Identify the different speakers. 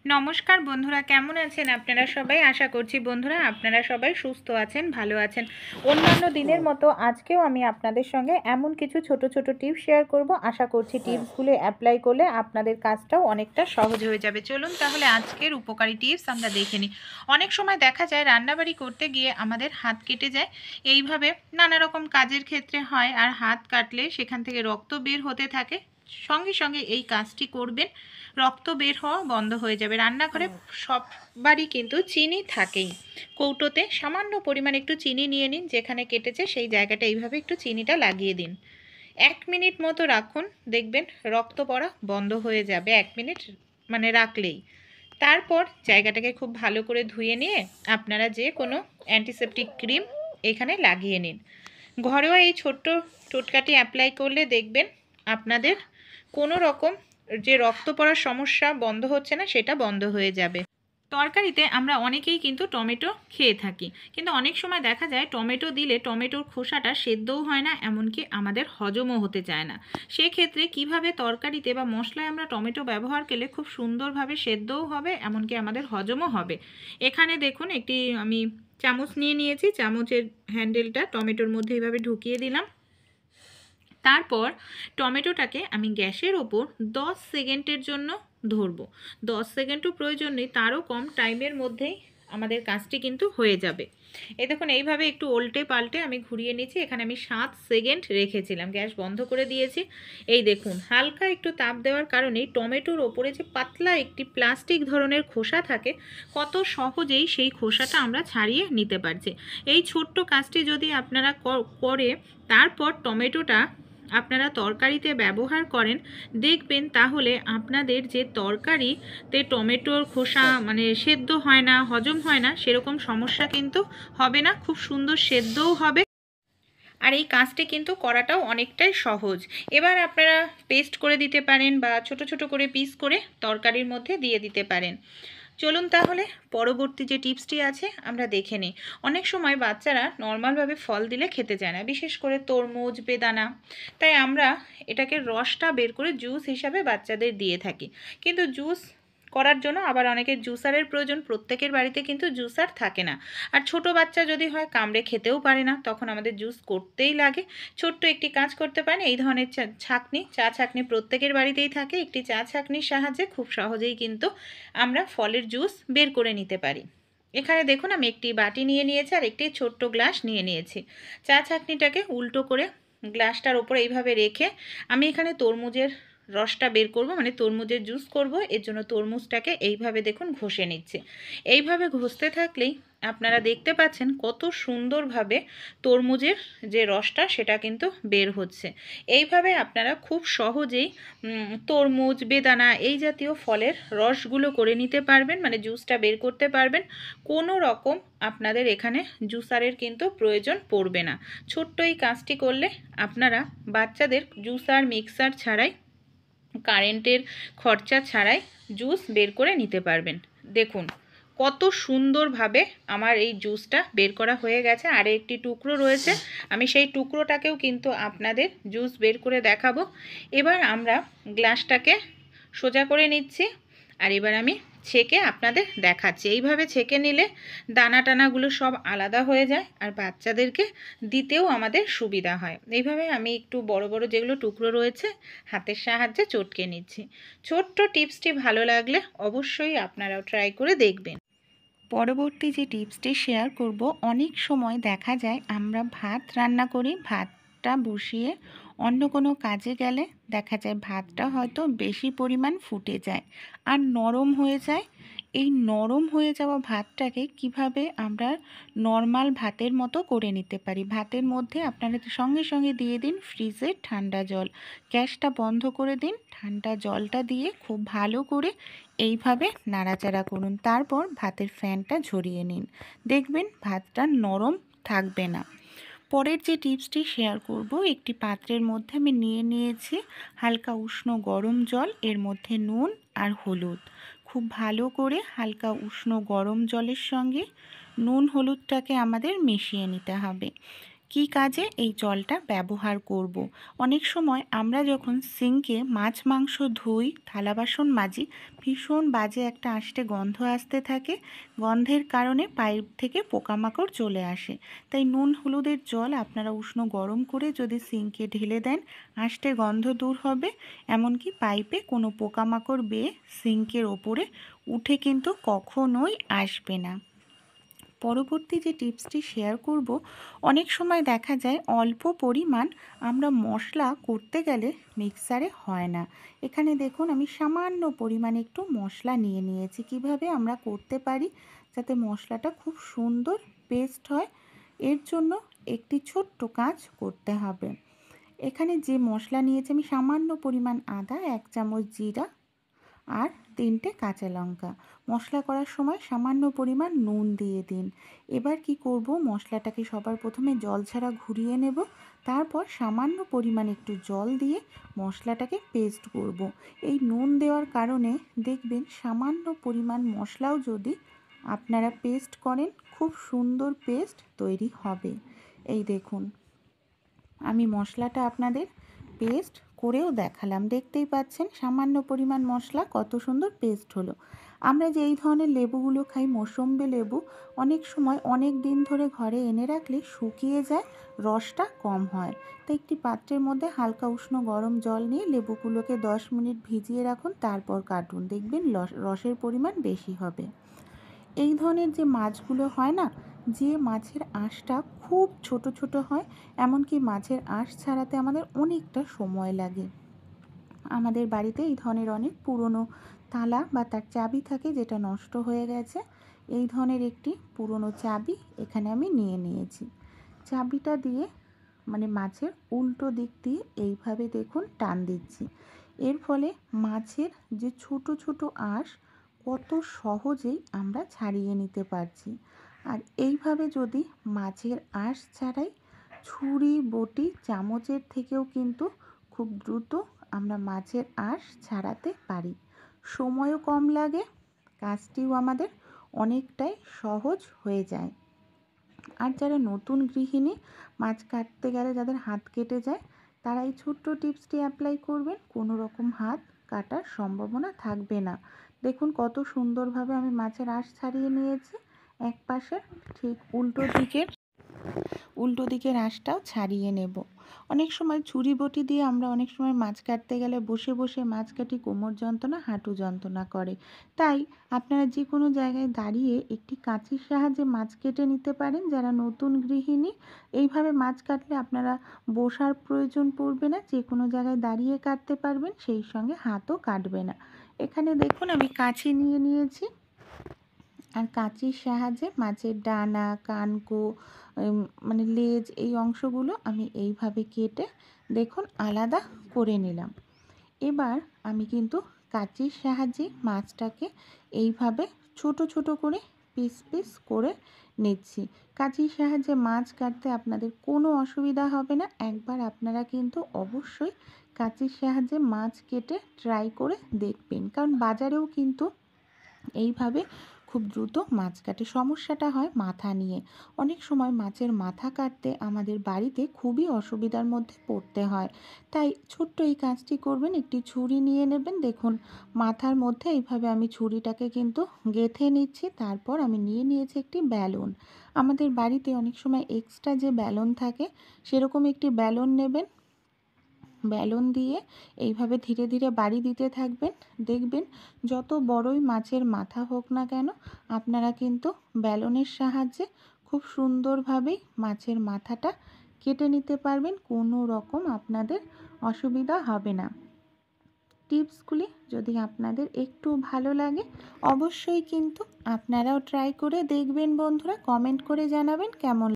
Speaker 1: নমস্কার বন্ধুরা, কেমন আছেন আপনারা সবাই? আশা করছি বন্ধুরা আপনারা সবাই সুস্থ আছেন, ভালো আছেন। অন্যান্য দিনের মতো আজকেও আমি আপনাদের সঙ্গে এমন কিছু ছোট ছোট টিপস শেয়ার করব। আশা করছি টিপসগুলো অ্যাপ্লাই করলে আপনাদের কাজটাও অনেকটা সহজ হয়ে যাবে। চলুন তাহলে আজকের উপকারী টিপস আমরা দেখে নিই। অনেক সময় দেখা যায় রান্নাবাড়ি করতে গিয়ে আমাদের হাত কেটে যায়। এইভাবে নানা রকম কাজের ক্ষেত্রে হয়, আর হাত কাটলে সেখান থেকে রক্ত বের হতে থাকে। সঙ্গে সঙ্গে এই কাজটি করবেন, রক্ত বের হওয়া বন্ধ হয়ে যাবে। রান্নাঘরে সববারই কিন্তু চিনি থাকেই। কৌটোতে সামান্য পরিমাণ একটু চিনি নিয়ে নিন, যেখানে কেটেছে সেই জায়গাটা এইভাবে একটু চিনিটা লাগিয়ে দিন। 1 মিনিট মতো রাখুন, দেখবেন রক্ত পড়া বন্ধ হয়ে যাবে 1 মিনিট মানে রাখলেই। তারপর জায়গাটাকে খুব ভালো করে ধুয়ে নিয়ে আপনারা যে কোনো অ্যান্টিসেপটিক ক্রিম এখানে লাগিয়ে নিন। ঘরোয়া এই ছোট্ট টোটকাটি অ্যাপ্লাই করলে দেখবেন আপনাদের কোনো রকম যে রক্ত পড়ার সমস্যা বন্ধ হচ্ছে না, সেটা বন্ধ হয়ে যাবে। তরকারিতে আমরা অনেকেই কিন্তু টমেটো খেয়ে থাকি, কিন্তু অনেক সময় দেখা যায় টমেটো দিলে টমেটোর খোসাটা সেদ্ধও হয় না, এমনকি আমাদের হজমও হতে চায় না। সেক্ষেত্রে কিভাবে তরকারিতে বা মশলায় আমরা টমেটো ব্যবহার করলে খুব সুন্দরভাবে সেদ্ধও হবে, এমনকি আমাদের হজমও হবে। এখানে দেখুন একটি আমি চামচ নিয়ে নিয়েছি, চামচের হ্যান্ডেলটা টমেটোর মধ্যে এইভাবে ঢুকিয়ে দিলাম। তারপর টমেটোটাকে আমি গ্যাসের ওপর 10 সেকেন্ডের জন্য ধরবো। 10 সেকেন্ডও প্রয়োজন নেই, তারও কম টাইমের মধ্যেই আমাদের কাজটি কিন্তু হয়ে যাবে। এই দেখুন এইভাবে একটু উল্টে পাল্টে আমি ঘুরিয়ে নিয়েছি। এখানে আমি 7 সেকেন্ড রেখেছিলাম, গ্যাস বন্ধ করে দিয়েছি। এই দেখুন হালকা একটু তাপ দেওয়ার কারণে টমেটোর ওপরে যে পাতলা একটি প্লাস্টিক ধরনের খোসা থাকে, কত সহজেই সেই খোসাটা আমরা ছাড়িয়ে নিতে পারছি। এই ছোট্ট কাজটি যদি আপনারা করে তারপর টমেটোটা আপনারা তরকারিতে ব্যবহার করেন, দেখবেন তাহলে আপনাদের যে তরকারিতে টমেটোর খোসা মানে সেদ্ধ হয় না, হজম হয় না, সেরকম সমস্যা কিন্তু হবে না, খুব সুন্দর সেদ্ধও হবে। আর এই কাজটি কিন্তু করাটাও অনেকটাই সহজ। এবার আপনারা পেস্ট করে দিতে পারেন বা ছোট ছোট করে পিস করে তরকারির মধ্যে দিয়ে দিতে পারেন। চলুন তাহলে পরবর্তী যে টিপসটি আছে আমরা দেখে নিই। অনেক সময় বাচ্চারা নর্মালভাবে ফল দিলে খেতে চায় না, বিশেষ করে তরমুজ, বেদানা। তাই আমরা এটাকে রসটা বের করে জুস হিসাবে বাচ্চাদের দিয়ে থাকি। কিন্তু জুস করার জন্য আবার অনেকের জুসারের প্রয়োজন, প্রত্যেকের বাড়িতে কিন্তু জুসার থাকে না। আর ছোট বাচ্চা যদি হয় কামড়ে খেতেও পারে না, তখন আমাদের জুস করতেই লাগে। ছোট্ট একটি কাজ করতে পারেন, এই ধরনের ছাঁকনি, চা ছাঁকনি প্রত্যেকের বাড়িতেই থাকে। একটি চা ছাঁকনির সাহায্যে খুব সহজেই কিন্তু আমরা ফলের জুস বের করে নিতে পারি। এখানে দেখুন আমি একটি বাটি নিয়ে নিয়েছি আর একটি ছোট্ট গ্লাস নিয়ে নিয়েছি। চা ছাঁকনিটাকে উল্টো করে গ্লাসটার ওপরে এইভাবে রেখে আমি এখানে তরমুজের রসটা বের করব, মানে তরমুজের জুস করব। এর জন্য তরমুজটাকে এইভাবে দেখুন ঘষে নিচ্ছে। এইভাবে ঘষতে থাকলেই আপনারা দেখতে পাচ্ছেন কত সুন্দরভাবে তরমুজের যে রসটা সেটা কিন্তু বের হচ্ছে। এইভাবে আপনারা খুব সহজেই তরমুজ, বেদানা এই জাতীয় ফলের রসগুলো করে নিতে পারবেন, মানে জুসটা বের করতে পারবেন। কোনো রকম আপনাদের এখানে জুসারের কিন্তু প্রয়োজন পড়বে না। ছোট্ট এই কাজটি করলে আপনারা বাচ্চাদের জুসার, মিক্সার ছাড়াই, কারেন্টের খরচা ছাড়াই জুস বের করে নিতে পারবেন। দেখুন কত সুন্দরভাবে আমার এই জুসটা বের করা হয়ে গেছে। আর একটি টুকরো রয়েছে, আমি সেই টুকরোটাকেও কিন্তু আপনাদের জুস বের করে দেখাবো। এবার আমরা গ্লাসটাকে সোজা করে নিচ্ছি, আর এবার আমি ছেঁকে আপনাদের দেখাচ্ছি। এইভাবে ছেঁকে নিলে দানা টানাগুলো সব আলাদা হয়ে যায়, আর বাচ্চাদেরকে দিতেও আমাদের সুবিধা হয়। এইভাবে আমি একটু বড় বড় যেগুলো টুকরো রয়েছে হাতের সাহায্যে চটকে নিচ্ছি। ছোট্ট টিপসটি ভালো লাগলে অবশ্যই আপনারাও ট্রাই করে দেখবেন। পরবর্তী যে টিপসটি শেয়ার করব, অনেক সময় দেখা যায় আমরা ভাত রান্না করি, ভাতটা বসিয়ে অন্য কোনো কাজে গেলে দেখা যায় ভাতটা হয়তো বেশি পরিমাণ ফুটে যায় আর নরম হয়ে যায়। এই নরম হয়ে যাওয়া ভাতটাকে কিভাবে আমরা নর্মাল ভাতের মতো করে নিতে পারি। ভাতের মধ্যে আপনারা সঙ্গে সঙ্গে দিয়ে দিন ফ্রিজের ঠান্ডা জল, গ্যাসটা বন্ধ করে দিন, ঠান্ডা জলটা দিয়ে খুব ভালো করে এইভাবে নাড়াচাড়া করুন। তারপর ভাতের ফ্যানটা ঝরিয়ে নিন, দেখবেন ভাতটা নরম থাকবে না। পরের যে টিপসটি শেয়ার করব, একটি পাত্রের মধ্যে আমি নিয়ে নিয়েছি হালকা উষ্ণ গরম জল, এর মধ্যে নুন আর হলুদ। খুব ভালো করে হালকা উষ্ণ গরম জলের সঙ্গে নুন হলুদটাকে আমাদের মিশিয়ে নিতে হবে। কি কাজে এই জলটা ব্যবহার করব। অনেক সময় আমরা যখন সিঙ্কে মাছ মাংস ধুই, থালা বাসন মাজি, ভীষণ বাজে একটা আষ্টে গন্ধ আসতে থাকে। গন্ধের কারণে পাইপ থেকে পোকামাকড় চলে আসে। তাই নুন হলুদের জল আপনারা উষ্ণ গরম করে যদি সিঙ্কে ঢেলে দেন, আষ্টে গন্ধ দূর হবে। এমনকি পাইপে কোনো পোকামাকড় বেয়ে সিঙ্কের ওপরে উঠে কিন্তু কখনোই আসবে না। পরবর্তী যে টিপসটি শেয়ার করব, অনেক সময় দেখা যায় অল্প পরিমাণ আমরা মশলা করতে গেলে মিক্সারে হয় না। এখানে দেখুন আমি সামান্য পরিমাণে একটু মশলা নিয়ে নিয়েছি। কিভাবে আমরা করতে পারি যাতে মশলাটা খুব সুন্দর পেস্ট হয়, এর জন্য একটি ছোট্ট কাজ করতে হবে। এখানে যে মশলা নিয়েছি আমি, সামান্য পরিমাণ আদা, 1 চামচ জিরা আর 3টে কাঁচা লঙ্কা। মশলা করার সময় সামান্য পরিমাণ নুন দিয়ে দিন। এবার কি করব, মশলাটাকে সবার প্রথমে জল ছাড়া ঘুরিয়ে নেব, তারপর সামান্য পরিমাণ একটু জল দিয়ে মশলাটাকে পেস্ট করব। এই নুন দেওয়ার কারণে দেখবেন সামান্য পরিমাণ মশলাও যদি আপনারা পেস্ট করেন, খুব সুন্দর পেস্ট তৈরি হবে। এই দেখুন আমি মশলাটা আপনাদের পেস্ট করেও দেখালাম, দেখতেই পাচ্ছেন সামান্য পরিমাণ মশলা কত সুন্দর পেস্ট হলো। আমরা যে এই ধরনের লেবুগুলো খাই, মৌসম্বি লেবু, অনেক সময় অনেক দিন ধরে ঘরে এনে রাখলে শুকিয়ে যায়, রসটা কম হয়। তাই একটি পাত্রের মধ্যে হালকা উষ্ণ গরম জল নিয়ে লেবুগুলোকে 10 মিনিট ভিজিয়ে রাখুন, তারপর কাটুন, দেখবেন রসের পরিমাণ বেশি হবে। এই ধরনের যে মাছগুলো হয় না, যে মাছের আঁশটা খুব ছোট ছোট হয়, এমনকি মাছের আঁশ ছাড়াতে আমাদের অনেকটা সময় লাগে। আমাদের বাড়িতে এই ধরনের অনেক পুরনো তালা বা তার চাবি থাকে যেটা নষ্ট হয়ে গেছে। এই ধরনের একটি পুরনো চাবি এখানে আমি নিয়ে নিয়েছি। চাবিটা দিয়ে মানে মাছের উল্টো দিক দিয়ে এইভাবে দেখুন টান দিচ্ছি। এর ফলে মাছের যে ছোট ছোট আঁশ কত সহজেই আমরা ছাড়িয়ে নিতে পারছি। আর এইভাবে যদি মাছের আঁশ ছাড়াই, ছুরি, বটি, চামচের থেকেও কিন্তু খুব দ্রুত আমরা মাছের আঁশ ছাড়াতে পারি। সময়ও কম লাগে, কাজটিও আমাদের অনেকটাই সহজ হয়ে যায়। আর যারা নতুন গৃহিণী, মাছ কাটতে গেলে যাদের হাত কেটে যায়, তারা এই ছোট্ট টিপসটি অ্যাপ্লাই করবেন, কোনো রকম হাত কাটার সম্ভাবনা থাকবে না। দেখুন কত সুন্দরভাবে আমি মাছের আঁশ ছাড়িয়ে নিয়েছি। এক পাশে ঠিক উল্টো দিকের আঁশটাও ছাড়িয়ে নেব। অনেক সময় ছুরি বটি দিয়ে আমরা অনেক সময় মাছ কাটতে গেলে বসে বসে মাছ কাটি, কোমর যন্ত্রণা, হাঁটু যন্ত্রণা করে। তাই আপনারা যে কোনো জায়গায় দাঁড়িয়ে একটি কাঁচির সাহায্যে মাছ কেটে নিতে পারেন। যারা নতুন গৃহিণী, এইভাবে মাছ কাটলে আপনারা বসার প্রয়োজন পড়বে না, যে কোনো জায়গায় দাঁড়িয়ে কাটতে পারবেন, সেই সঙ্গে হাতও কাটবে না। এখানে দেখুন আমি কাঁচি নিয়ে নিয়েছি, আর কাঁচির সাহায্যে মাছের ডানা, কানকো, মানে লেজ, এই অংশগুলো আমি এইভাবে কেটে দেখুন আলাদা করে নিলাম। এবার আমি কিন্তু কাঁচির সাহায্যে মাছটাকে এইভাবে ছোট ছোট করে পিস পিস করে নিচ্ছি। কাঁচির সাহায্যে মাছ কাটতে আপনাদের কোনো অসুবিধা হবে না। একবার আপনারা কিন্তু অবশ্যই কাঁচির সাহায্যে মাছ কেটে ট্রাই করে দেখবেন, কারণ বাজারেও কিন্তু এইভাবে খুব দ্রুত মাছ কাটে। সমস্যাটা হয় মাথা নিয়ে। অনেক সময় মাছের মাথা কাটতে আমাদের বাড়িতে খুবই অসুবিধার মধ্যে পড়তে হয়। তাই ছোট্ট এই কাজটি করবেন, একটি ছুরি নিয়ে নেবেন। দেখুন মাথার মধ্যে এইভাবে আমি ছুরিটাকে কিন্তু গেঁথে নিচ্ছি। তারপর আমি নিয়ে নিয়েছি একটি ব্যালন। আমাদের বাড়িতে অনেক সময় এক্সট্রা যে ব্যালন থাকে, সেরকম একটি ব্যালন নেবেন। ব্যালন দিয়ে এইভাবে ধীরে ধীরে বাড়ি দিতে থাকবেন। দেখবেন যত বড়ই মাছের মাথা হোক না কেন, আপনারা কিন্তু ব্যালনের সাহায্যে খুব সুন্দরভাবেই মাছের মাথাটা কেটে নিতে পারবেন, কোনো রকম আপনাদের অসুবিধা হবে না। টিপসগুলি যদি আপনাদের একটু ভালো লাগে, অবশ্যই কিন্তু আপনারাও ট্রাই করে দেখবেন বন্ধুরা। কমেন্ট করে জানাবেন কেমন